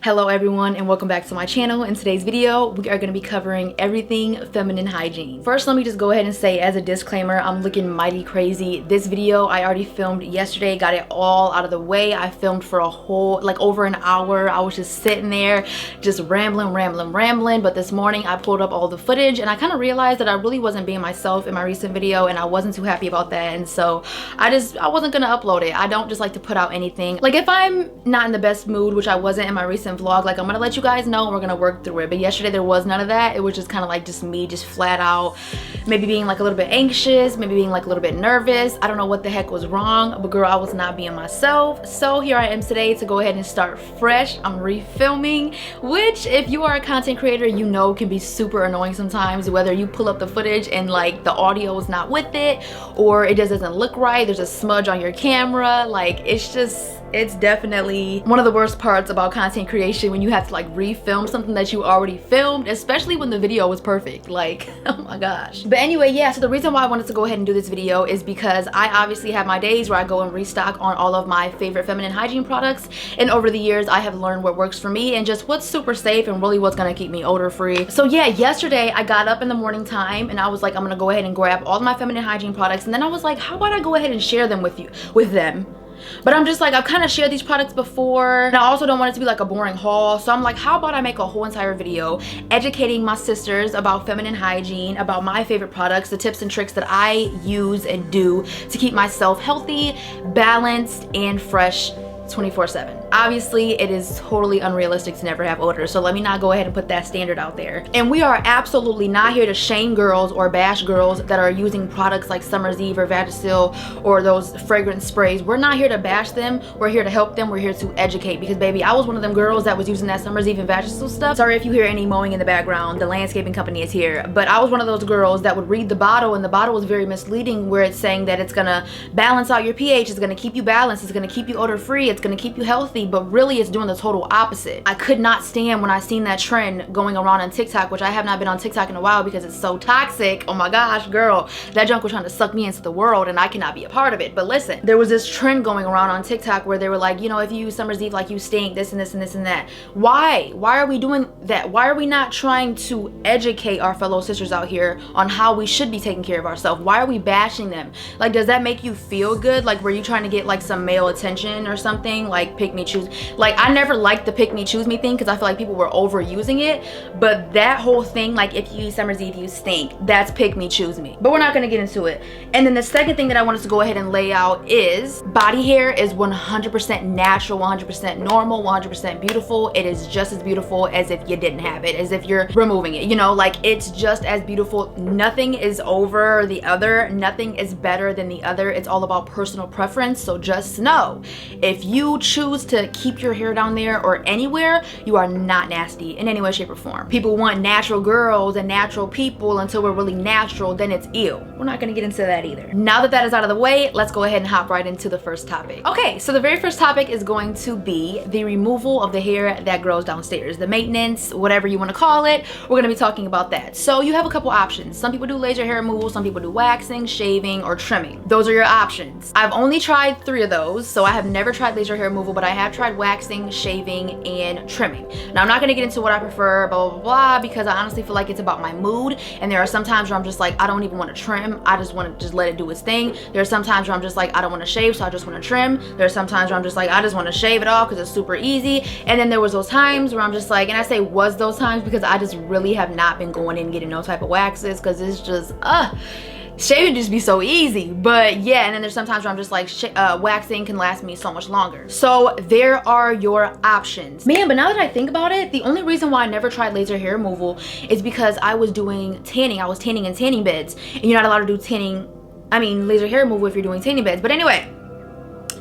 Hello everyone and welcome back to my channel. In today's video, we are going to be covering everything feminine hygiene. First, let me just go ahead and say as a disclaimer, I'm looking mighty crazy. This video I already filmed yesterday, got it all out of the way. I filmed for a whole, over an hour. I was just sitting there, just rambling. But this morning I pulled up all the footage and I kind of realized that I really wasn't being myself in my recent video and I wasn't too happy about that. And so I wasn't going to upload it. I don't just like to put out anything. Like if I'm not in the best mood, which I wasn't in my recent vlog, like I'm gonna let you guys know and we're gonna work through it. But yesterday there was none of that. It was just kind of like just me just flat out maybe being like a little bit anxious, maybe being like a little bit nervous. I don't know what the heck was wrong, but girl, I was not being myself. So here I am today to go ahead and start fresh. I'm refilming, which if you are a content creator, you know can be super annoying sometimes, whether you pull up the footage and like the audio is not with it or it just doesn't look right, there's a smudge on your camera. Like it's definitely one of the worst parts about content creation when you have to like refilm something that you already filmed, especially when the video was perfect. Like, oh my gosh. But anyway, yeah, so the reason why I wanted to go ahead and do this video is because I obviously have my days where I go and restock on all of my favorite feminine hygiene products, and over the years I have learned what works for me and just what's super safe and really what's gonna keep me odor free. So yeah, yesterday I got up in the morning time and I was like, I'm gonna go ahead and grab all of my feminine hygiene products, and then I was like, how about I go ahead and share them with them. But I'm just like, I've kind of shared these products before and I also don't want it to be like a boring haul. So I'm like, how about I make a whole entire video educating my sisters about feminine hygiene, about my favorite products, the tips and tricks that I use and do to keep myself healthy, balanced, and fresh 24/7. Obviously, it is totally unrealistic to never have odor, so let me not go ahead and put that standard out there. And we are absolutely not here to shame girls or bash girls that are using products like Summer's Eve or Vagisil or those fragrance sprays. We're not here to bash them. We're here to help them. We're here to educate, because baby, I was one of them girls that was using that Summer's Eve and Vagisil stuff. Sorry if you hear any mowing in the background. The landscaping company is here. But I was one of those girls that would read the bottle, and the bottle was very misleading, where it's saying that it's gonna balance out your pH, it's gonna keep you balanced, it's gonna keep you odor free, it's gonna keep you healthy, but really it's doing the total opposite. I could not stand when I seen that trend going around on TikTok, which I have not been on TikTok in a while because it's so toxic. Oh my gosh, girl, that junk was trying to suck me into the world and I cannot be a part of it. But listen, there was this trend going around on TikTok where they were like, you know, if you use Summer's Eve, like you stink, this and this and this and that. Why are we doing that? Why are we not trying to educate our fellow sisters out here on how we should be taking care of ourselves? Why are we bashing them? Like, does that make you feel good? Like, were you trying to get like some male attention or something? Like, pick me, choose. Like, I never liked the pick me, choose me thing because I feel like people were overusing it. But that whole thing, like if you use Summer's Eve, you stink, that's pick me, choose me. But we're not gonna get into it. And then the second thing that I wanted to go ahead and lay out is body hair is 100% natural, 100% normal, 100% beautiful. It is just as beautiful as if you didn't have it, as if you're removing it, you know, like it's just as beautiful. Nothing is over the other, nothing is better than the other. It's all about personal preference. So just know, if you choose to keep your hair down there or anywhere, you are not nasty in any way, shape, or form. People want natural girls and natural people until we're really natural, then it's ew. We're not gonna get into that either. Now that that is out of the way, let's go ahead and hop right into the first topic. Okay, so the very first topic is going to be the removal of the hair that grows downstairs, the maintenance, whatever you want to call it. We're gonna be talking about that. So you have a couple options. Some people do laser hair removal, some people do waxing, shaving, or trimming. Those are your options. I've only tried 3 of those, so I have never tried laser hair removal, but I have tried waxing, shaving, and trimming. Now I'm not gonna get into what I prefer, blah blah blah, because I honestly feel like it's about my mood, and there are some times where I'm just like, I don't even want to trim, I just want to just let it do its thing. There are some times where I'm just like, I don't want to shave, so I just want to trim. There are some times where I'm just like, I just want to shave it off because it's super easy. And then there was those times where I'm just like, and I say was those times because I just really have not been going in and getting no type of waxes, because it's just shaving just be so easy. But yeah, and then there's sometimes where I'm just like, waxing can last me so much longer. So there are your options. Man, but now that I think about it, the only reason why I never tried laser hair removal is because I was doing tanning. I was tanning in tanning beds, and you're not allowed to do tanning, laser hair removal if you're doing tanning beds. But anyway,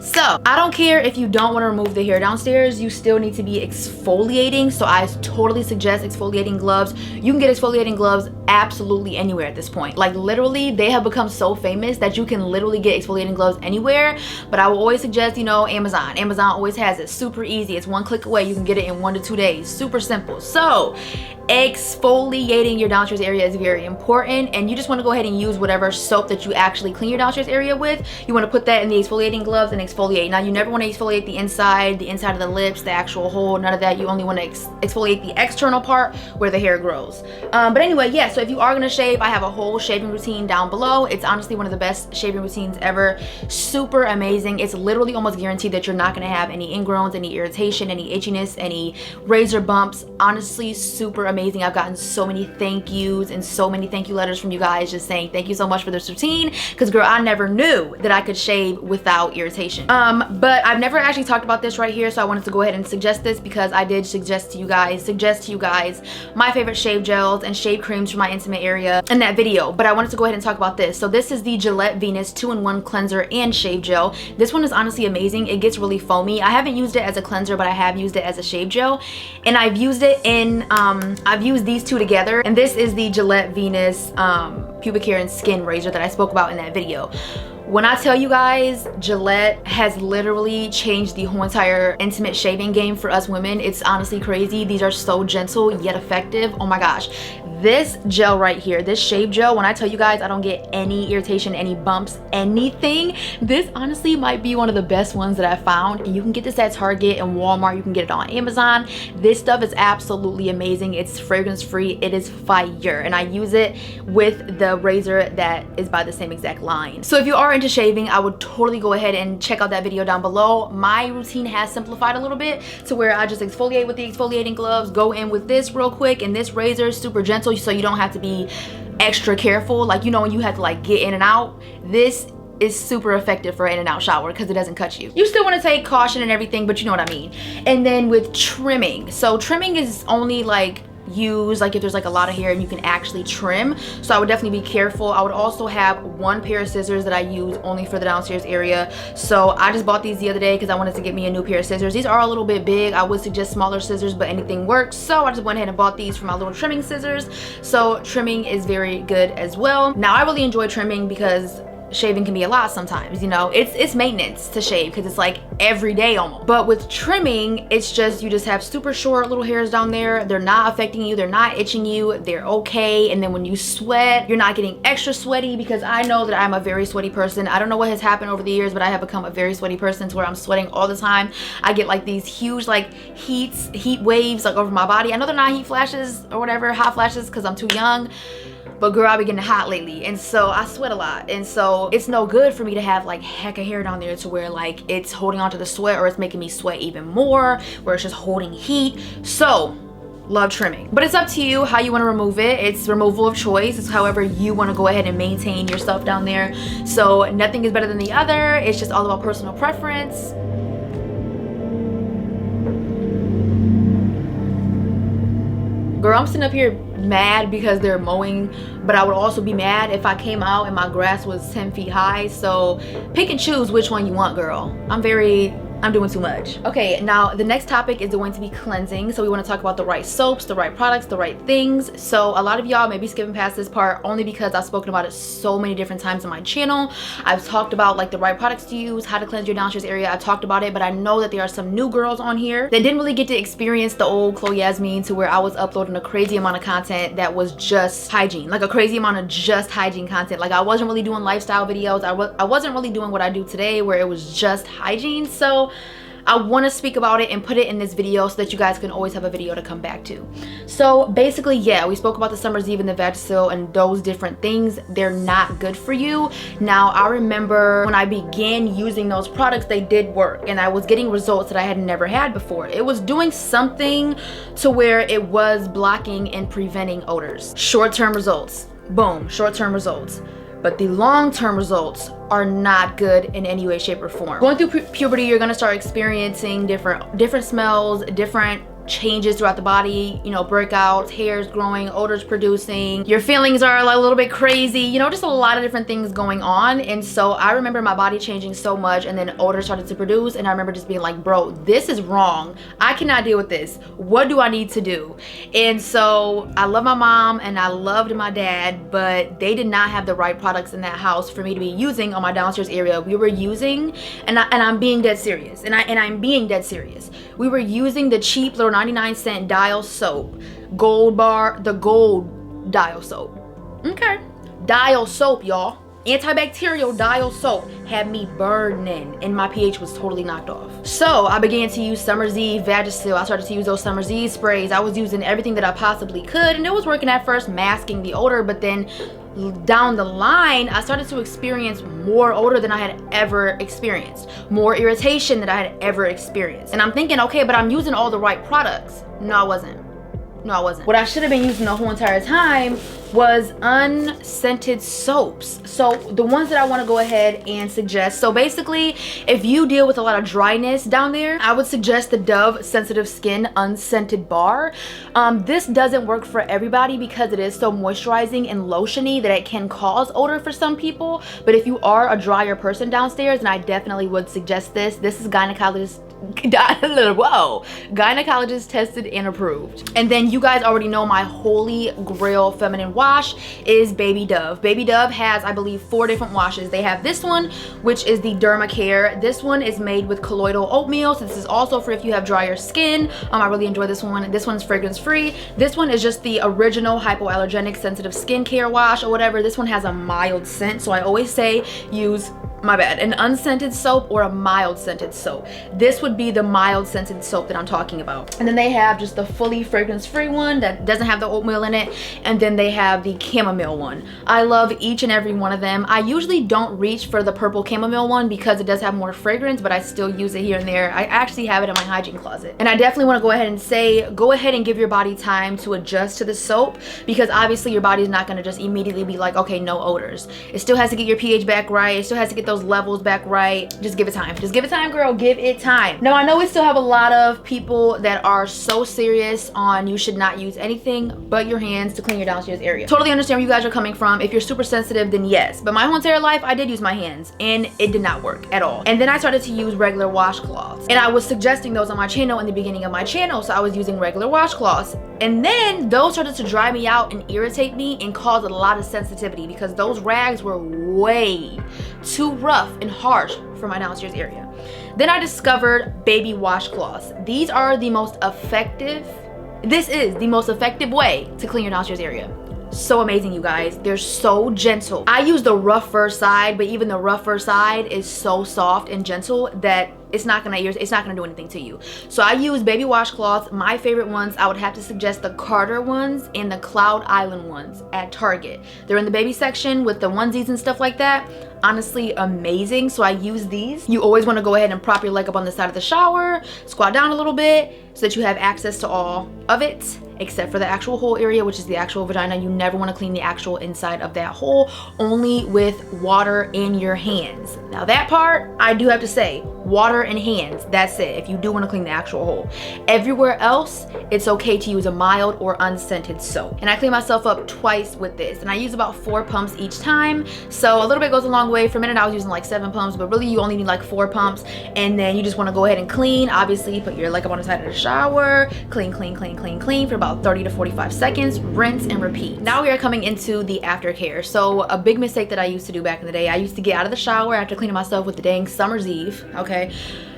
so I don't care if you don't want to remove the hair downstairs, you still need to be exfoliating. So I totally suggest exfoliating gloves. You can get exfoliating gloves absolutely anywhere at this point. Like literally they have become so famous that you can literally get exfoliating gloves anywhere. But I will always suggest, you know, Amazon always has it. Super easy. It's one click away. You can get it in 1 to 2 days. Super simple. So exfoliating your downstairs area is very important, and you just want to go ahead and use whatever soap that you actually clean your downstairs area with. You want to put that in the exfoliating gloves and exfoliate. Now you never want to exfoliate the inside of the lips, the actual hole, none of that. You only want to exfoliate the external part where the hair grows. But anyway, yeah, so if you are going to shave, I have a whole shaving routine down below. It's honestly one of the best shaving routines ever. Super amazing. It's literally almost guaranteed that you're not going to have any ingrowns, any irritation, any itchiness, any razor bumps. Honestly, super amazing. I've gotten so many thank yous and so many thank you letters from you guys just saying thank you so much for this routine, because girl, I never knew that I could shave without irritation. But I've never actually talked about this right here, so I wanted to go ahead and suggest this because I did suggest to you guys my favorite shave gels and shave creams for my intimate area in that video. But I wanted to go ahead and talk about this. So this is the Gillette Venus 2-in-1 cleanser and shave gel. This one is honestly amazing. It gets really foamy. I haven't used it as a cleanser, but I have used it as a shave gel, and I've used it in I've used these two together, and this is the Gillette Venus pubic hair and skin razor that I spoke about in that video. When I tell you guys, Gillette has literally changed the whole entire intimate shaving game for us women. It's honestly crazy. These are so gentle yet effective. Oh my gosh. This gel right here, this shave gel, when I tell you guys I don't get any irritation, any bumps, anything, this honestly might be one of the best ones that I found. And you can get this at Target and Walmart. You can get it on Amazon. This stuff is absolutely amazing. It's fragrance free. It is fire. And I use it with the razor that is by the same exact line. So if you are into shaving, I would totally go ahead and check out that video down below. My routine has simplified a little bit to where I just exfoliate with the exfoliating gloves, go in with this real quick, and this razor is super gentle, so you don't have to be extra careful. Like, you know, when you have to like get in and out, this is super effective for in and out shower because it doesn't cut you. You still want to take caution and everything, but you know what I mean. And then with trimming, so trimming is only like use like if there's like a lot of hair and you can actually trim, so I would definitely be careful. I would also have one pair of scissors that I use only for the downstairs area. So I just bought these the other day because I wanted to get me a new pair of scissors. These are a little bit big. I would suggest smaller scissors, but anything works, so I just went ahead and bought these for my little trimming scissors. So trimming is very good as well. Now I really enjoy trimming because shaving can be a lot sometimes, you know. It's maintenance to shave because it's like every day almost. But with trimming, it's just you just have super short little hairs down there. They're not affecting you, they're not itching you, they're okay. And then when you sweat, you're not getting extra sweaty, because I know that I'm a very sweaty person. I don't know what has happened over the years, but I have become a very sweaty person to where I'm sweating all the time. I get like these huge like heat waves like over my body. I know they're not heat flashes or whatever, hot flashes, because I'm too young. But girl, I've been getting hot lately, and so I sweat a lot, and so it's no good for me to have like heck of hair down there to where like it's holding on to the sweat, or it's making me sweat even more, where it's just holding heat. So love trimming, but it's up to you how you want to remove it. It's removal of choice. It's however you want to go ahead and maintain yourself down there. So nothing is better than the other. It's just all about personal preference. Girl, I'm sitting up here mad because they're mowing, but I would also be mad if I came out and my grass was 10 feet high. So pick and choose which one you want, girl. I'm doing too much. Okay, now the next topic is going to be cleansing. So we want to talk about the right soaps, the right products, the right things. So a lot of y'all may be skipping past this part only because I've spoken about it so many different times on my channel. I've talked about like the right products to use, how to cleanse your downstairs area. I've talked about it, but I know that there are some new girls on here that didn't really get to experience the old Chloe Yasmin, to where I was uploading a crazy amount of content that was just hygiene, like a crazy amount of just hygiene content. Like I wasn't really doing lifestyle videos. I wasn't really doing what I do today, where it was just hygiene. So I want to speak about it and put it in this video so that you guys can always have a video to come back to. So basically, yeah, we spoke about the Summer's Eve and the Vagisil and those different things. They're not good for you. Now, I remember when I began using those products, they did work, and I was getting results that I had never had before. It was doing something to where it was blocking and preventing odors. Short-term results. Boom, short-term results. But the long-term results are not good in any way, shape, or form. Going through puberty, you're gonna start experiencing different smells, different changes throughout the body, you know, breakouts, hairs growing, odors producing, your feelings are like a little bit crazy, you know, just a lot of different things going on. And so I remember my body changing so much, and then odor started to produce, and I remember just being like, bro, this is wrong. I cannot deal with this. What do I need to do? And so I love my mom and I loved my dad, but they did not have the right products in that house for me to be using on my downstairs area. We were using, and I'm being dead serious, and I'm being dead serious. We were using the cheap little 99-cent Dial soap, Gold Bar, the Gold Dial soap. Okay, Dial soap, y'all. Antibacterial Dial soap had me burning, and my pH was totally knocked off. So I began to use Summer's Eve Vagisil. I started to use those Summer's Eve sprays. I was using everything that I possibly could, and it was working at first, masking the odor, but then down the line, I started to experience more odor than I had ever experienced, more irritation than I had ever experienced. And I'm thinking, okay, but I'm using all the right products. No, I wasn't. No, I wasn't. What I should have been using the whole entire time was unscented soaps. So the ones that I want to go ahead and suggest. So basically, if you deal with a lot of dryness down there, I would suggest the Dove Sensitive Skin Unscented Bar. This doesn't work for everybody because it is so moisturizing and lotiony that it can cause odor for some people. But if you are a drier person downstairs, then I definitely would suggest this. This is gynecologist tested and approved. And then you guys already know my holy grail feminine wash is Baby Dove. Baby Dove has, I believe, 4 different washes. They have this one, which is the Dermacare. This one is made with colloidal oatmeal, so this is also for if you have drier skin. I really enjoy this one. This one's fragrance free. This one is just the original hypoallergenic sensitive skincare wash or whatever. This one has a mild scent, so I always say use, my bad, an unscented soap or a mild scented soap. This would be the mild scented soap that I'm talking about. And then they have just the fully fragrance free one that doesn't have the oatmeal in it, and then they have the chamomile one. I love each and every one of them. I usually don't reach for the purple chamomile one because it does have more fragrance, but I still use it here and there. I actually have it in my hygiene closet. And I definitely want to go ahead and say, go ahead and give your body time to adjust to the soap, because obviously your body's not going to just immediately be like, okay, no odors. It still has to get your pH back right. It still has to get those levels back right. Just give it time. Just give it time, girl. Give it time. Now, I know we still have a lot of people that are so serious on you should not use anything but your hands to clean your downstairs area. Totally understand where you guys are coming from. If you're super sensitive, then yes. But my whole entire life, I did use my hands, and it did not work at all. And then I started to use regular washcloths. And I was suggesting those on my channel in the beginning of my channel, so I was using regular washcloths. And then those started to dry me out and irritate me and cause a lot of sensitivity because those rags were way too rough and harsh for my downstairs area. Then I discovered baby washcloths. These are the most effective, this is the most effective way to clean your downstairs area. So amazing, you guys. They're so gentle. I use the rougher side, but even the rougher side is so soft and gentle that it's not gonna do anything to you. So I use baby washcloths. My favorite ones, I would have to suggest the Carter ones and the Cloud Island ones at Target. They're in the baby section with the onesies and stuff like that. Honestly, amazing. So I use these. You always want to go ahead and prop your leg up on the side of the shower, squat down a little bit so that you have access to all of it, except for the actual hole area, which is the actual vagina. You never want to clean the actual inside of that hole, only with water in your hands. Now that part, I do have to say, water and hands, that's it, if you do want to clean the actual hole. Everywhere else, it's okay to use a mild or unscented soap. And I clean myself up twice with this, and I use about 4 pumps each time, so a little bit goes a long way. For a minute I was using like 7 pumps, but really you only need like 4 pumps, and then you just want to go ahead and clean. Obviously, put your leg up on the side of the shower, clean for about 30 to 45 seconds, rinse and repeat. Now we are coming into the aftercare. So a big mistake that I used to do back in the day, I used to get out of the shower after cleaning myself with the dang Summer's Eve, okay?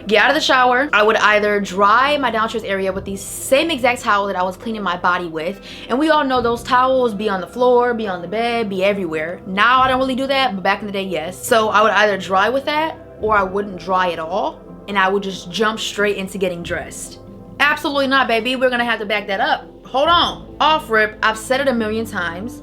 Get out of the shower. I would either dry my downstairs area with the same exact towel that I was cleaning my body with, and we all know those towels be on the floor, be on the bed, be everywhere. Now I don't really do that, but back in the day, yes. So I would either dry with that, or I wouldn't dry at all, and I would just jump straight into getting dressed. Absolutely not, baby. We're gonna have to back that up. Hold on. Off rip, I've said it a million times.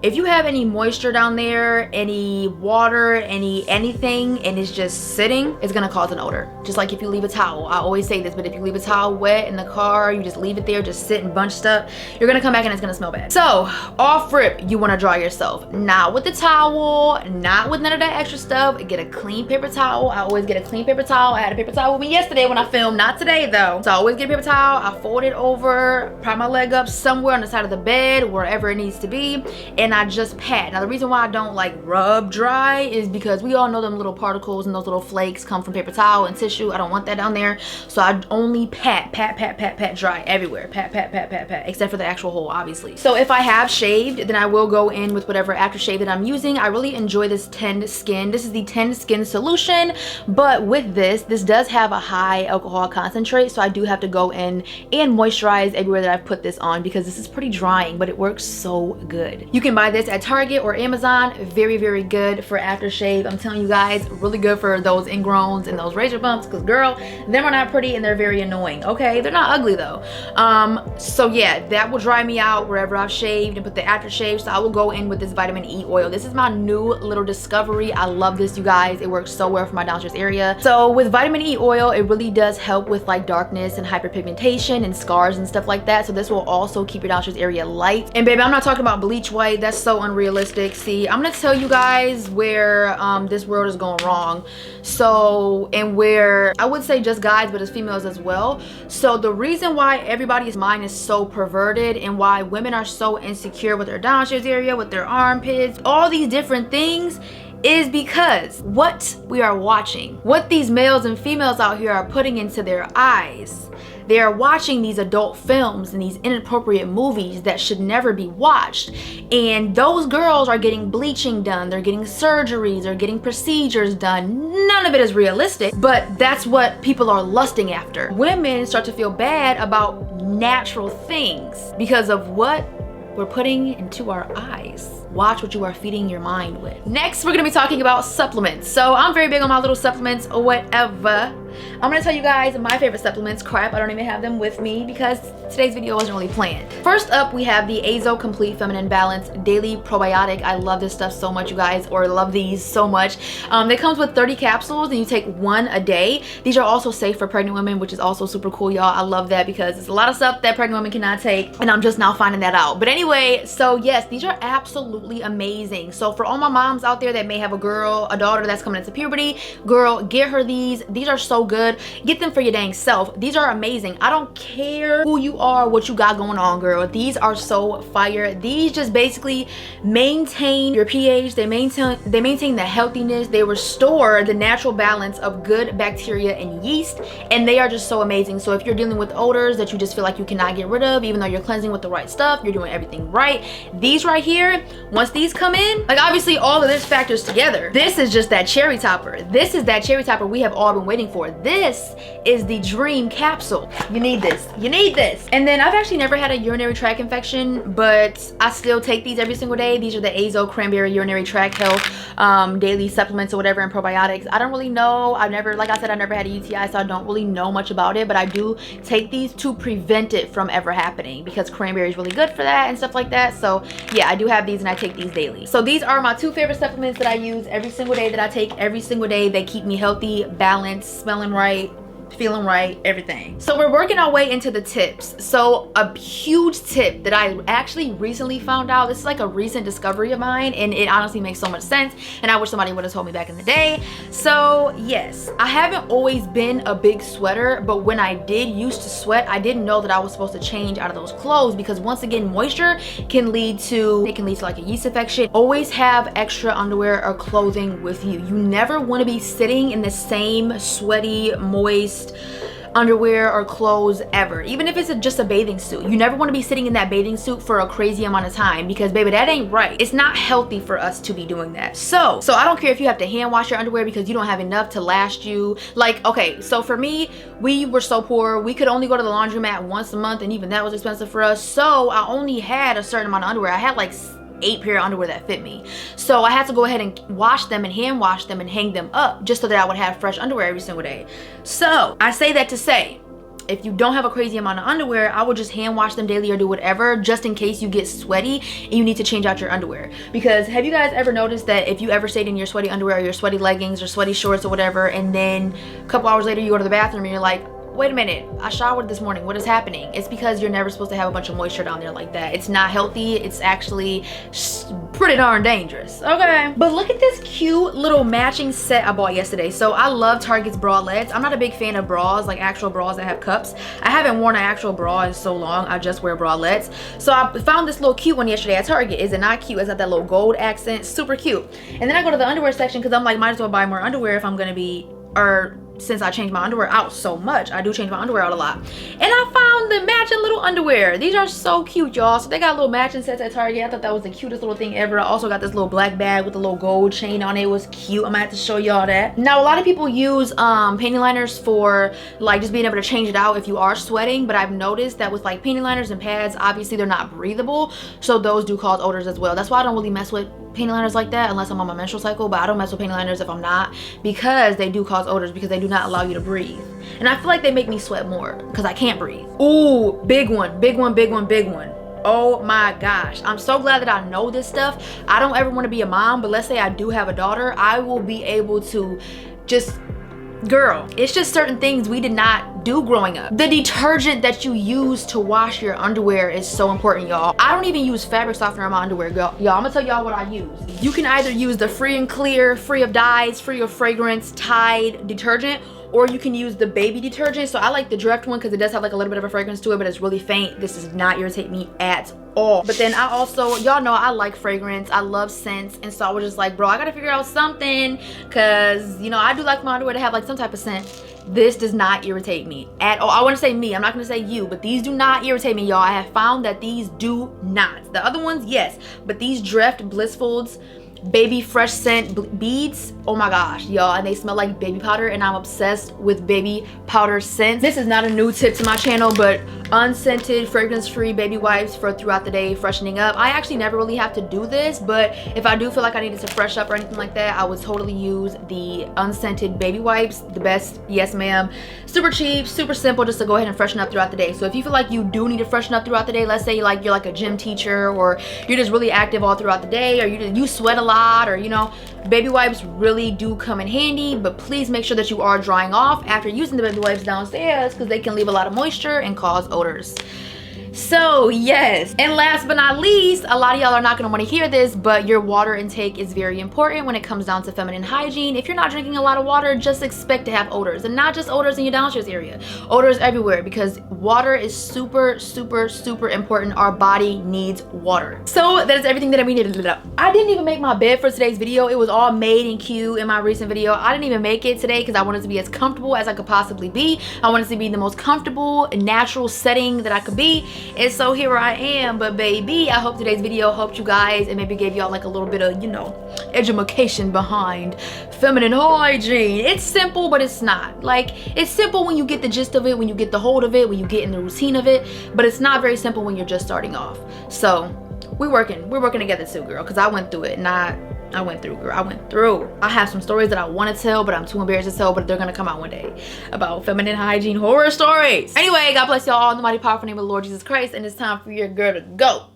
if you have any moisture down there, any water, anything, and it's just sitting, it's gonna cause an odor. Just like if you leave a towel. I always say this, but if you leave a towel wet in the car, you just leave it there, just sit and bunched up, you're gonna come back and it's gonna smell bad. So off rip, you wanna dry yourself. Not with the towel, not with none of that extra stuff. Get a clean paper towel. I always get a clean paper towel. I had a paper towel with me yesterday when I filmed, not today though. So I always get a paper towel, I fold it over, prop my leg up somewhere on the side of the bed, wherever it needs to be, and I just pat. Now the reason why I don't like rub dry is because we all know them little particles and those little flakes come from paper towel and tissue. I don't want that down there. So I only pat dry everywhere. Pat, except for the actual hole, obviously. So if I have shaved, then I will go in with whatever aftershave that I'm using. I really enjoy this Tend Skin. This is the Tend Skin solution, but with this does have a high alcohol concentrate, so I do have to go in and moisturize everywhere that I've put this on because this is pretty drying, but it works so good. You can buy this at Target or Amazon. Very good for aftershave. I'm telling you guys, really good for those ingrowns and those razor bumps, because girl, them are not pretty and they're very annoying. Okay, they're not ugly though. So yeah, that will dry me out wherever I've shaved and put the aftershave. So I will go in with this vitamin E oil. This is my new little discovery. I love this, you guys. It works so well for my downstairs area. So with vitamin E oil, it really does help with like darkness and hyperpigmentation and scars and stuff like that. So this will also keep your downstairs area light. And baby, I'm not talking about bleach white. That's so unrealistic. See, I'm gonna tell you guys where this world is going wrong. So, and where I would say just guys, but as females as well. So the reason why everybody's mind is so perverted and why women are so insecure with their downstairs area, with their armpits, all these different things, is because what we are watching, what these males and females out here are putting into their eyes. They are watching these adult films and these inappropriate movies that should never be watched. And those girls are getting bleaching done, they're getting surgeries, they're getting procedures done. None of it is realistic, but that's what people are lusting after. Women start to feel bad about natural things because of what we're putting into our eyes. Watch what you are feeding your mind with. Next, we're gonna be talking about supplements. So I'm very big on my little supplements or whatever. I'm gonna tell you guys my favorite supplements. Crap, I don't even have them with me because today's video wasn't really planned. First up, we have the Azo Complete Feminine Balance Daily Probiotic. I love this stuff so much, you guys, or love these so much. It comes with 30 capsules and you take one a day. These are also safe for pregnant women, which is also super cool, y'all. I love that because it's a lot of stuff that pregnant women cannot take, and I'm just now finding that out. But anyway, so yes, these are absolutely amazing. So for all my moms out there that may have a daughter that's coming into puberty, girl, get her these. These are so good. Get them for your dang self. These are amazing. I don't care who you are, what you got going on, girl. These are so fire. These just basically maintain your pH. They maintain the healthiness. They restore the natural balance of good bacteria and yeast, and they are just so amazing. So if you're dealing with odors that you just feel like you cannot get rid of, even though you're cleansing with the right stuff, you're doing everything right, these right here, once these come in, like obviously all of this factors together. This is just that cherry topper. This is that cherry topper we have all been waiting for. This is the dream capsule. You need this. You need this. And then I've actually never had a urinary tract infection, but I still take these every single day. These are the Azo Cranberry Urinary Tract Health daily supplements or whatever, and probiotics. I don't really know. I've never, like I said, I never had a UTI, so I don't really know much about it, but I do take these to prevent it from ever happening because cranberry is really good for that and stuff like that. So yeah, I do have these and I take these daily. So these are my two favorite supplements that I use every single day, that I take every single day. They keep me healthy, balanced, smelling right, feeling right, everything. So we're working our way into the tips. So a huge tip that I actually recently found out, this is like a recent discovery of mine, and it honestly makes so much sense, and I wish somebody would have told me back in the day. So yes, I haven't always been a big sweater, but when I did used to sweat, I didn't know that I was supposed to change out of those clothes because once again, moisture can lead to like a yeast infection. Always have extra underwear or clothing with you. You never want to be sitting in the same sweaty, moist underwear or clothes ever, even if it's just a bathing suit. You never want to be sitting in that bathing suit for a crazy amount of time because baby, that ain't right. It's not healthy for us to be doing that. So I don't care if you have to hand wash your underwear because you don't have enough to last you. Like, okay, so for me, we were so poor, we could only go to the laundromat once a month, and even that was expensive for us. So I only had a certain amount of underwear. I had like 8 pair of underwear that fit me. So I had to go ahead and wash them and hand wash them and hang them up just so that I would have fresh underwear every single day. So I say that to say, if you don't have a crazy amount of underwear, I would just hand wash them daily or do whatever, just in case you get sweaty and you need to change out your underwear. Because have you guys ever noticed that if you ever stayed in your sweaty underwear or your sweaty leggings or sweaty shorts or whatever, and then a couple hours later you go to the bathroom and you're like, wait a minute, I showered this morning, what is happening? It's because you're never supposed to have a bunch of moisture down there like that. It's not healthy. It's actually pretty darn dangerous, okay? But look at this cute little matching set I bought yesterday. So I love Target's bralettes. I'm not a big fan of bras, like actual bras that have cups. I haven't worn an actual bra in so long. I just wear bralettes. So I found this little cute one yesterday at Target. Is it not cute? It's got that little gold accent, super cute. And then I go to the underwear section because I'm like, might as well buy more underwear if I'm gonna be, or since I change my underwear out so much. I do change my underwear out a lot. And I found the matching little underwear. These are so cute, y'all. So they got little matching sets at Target. I thought that was the cutest little thing ever. I also got this little black bag with a little gold chain on it. It was cute. I'm gonna have to show y'all that. Now, a lot of people use panty liners for like just being able to change it out if you are sweating, but I've noticed that with like panty liners and pads, obviously they're not breathable, so those do cause odors as well. That's why I don't really mess with panty liners like that unless I'm on my menstrual cycle, but I don't mess with panty liners if I'm not, because they do cause odors, because they do not allow you to breathe. And I feel like they make me sweat more because I can't breathe. Ooh, big one, big one, big one, big one. Oh my gosh, I'm so glad that I know this stuff. I don't ever want to be a mom, but let's say I do have a daughter, I will be able to just, girl, it's just certain things we did not do growing up. The detergent that you use to wash your underwear is so important, y'all. I don't even use fabric softener on my underwear, y'all. I'm gonna tell y'all what I use. You can either use the free and clear, free of dyes, free of fragrance, Tide detergent, or you can use the baby detergent. So I like the direct one because it does have like a little bit of a fragrance to it, but it's really faint. This does not irritate me at all. But then I also, y'all know I like fragrance, I love scents, and so I was just like, bro, I gotta figure out something, because you know I do like my underwear to have like some type of scent. This does not irritate me at all. I want to say me, I'm not going to say you, but these do not irritate me, y'all. I have found that these do not. The other ones, yes, but these Dreft Blissfolds baby fresh scent beads, oh my gosh, y'all, and they smell like baby powder, and I'm obsessed with baby powder scents. This is not a new tip to my channel, but unscented fragrance-free baby wipes for throughout the day freshening up. I actually never really have to do this, but if I do feel like I needed to fresh up or anything like that, I would totally use the unscented baby wipes. The best, yes ma'am. Super cheap, super simple, just to go ahead and freshen up throughout the day. So if you feel like you do need to freshen up throughout the day, let's say like you're like a gym teacher, or you're just really active all throughout the day, or you sweat a lot, or you know, baby wipes really do come in handy. But please make sure that you are drying off after using the baby wipes downstairs, because they can leave a lot of moisture and cause odors. So yes, and last but not least, a lot of y'all are not going to want to hear this, but your water intake is very important when it comes down to feminine hygiene. If you're not drinking a lot of water, just expect to have odors, and not just odors in your downstairs area, odors everywhere, because water is super, super, super important. Our body needs water. So that is everything that I needed to do. I didn't even make my bed for today's video. It was all made and cute in my recent video. I didn't even make it today because I wanted to be as comfortable as I could possibly be. I wanted to be the most comfortable and natural setting that I could be. And so here I am. But baby, I hope today's video helped you guys and maybe gave y'all like a little bit of, you know, education behind feminine hygiene. It's simple, but it's not. Like, it's simple when you get the gist of it, when you get the hold of it, when you get in the routine of it, but it's not very simple when you're just starting off. So we're working together too, girl, because I went through it, and I went through, girl. I went through. I have some stories that I want to tell, but I'm too embarrassed to tell, but they're gonna come out one day, about feminine hygiene horror stories. Anyway, God bless y'all all in the mighty powerful name of the Lord Jesus Christ, and it's time for your girl to go.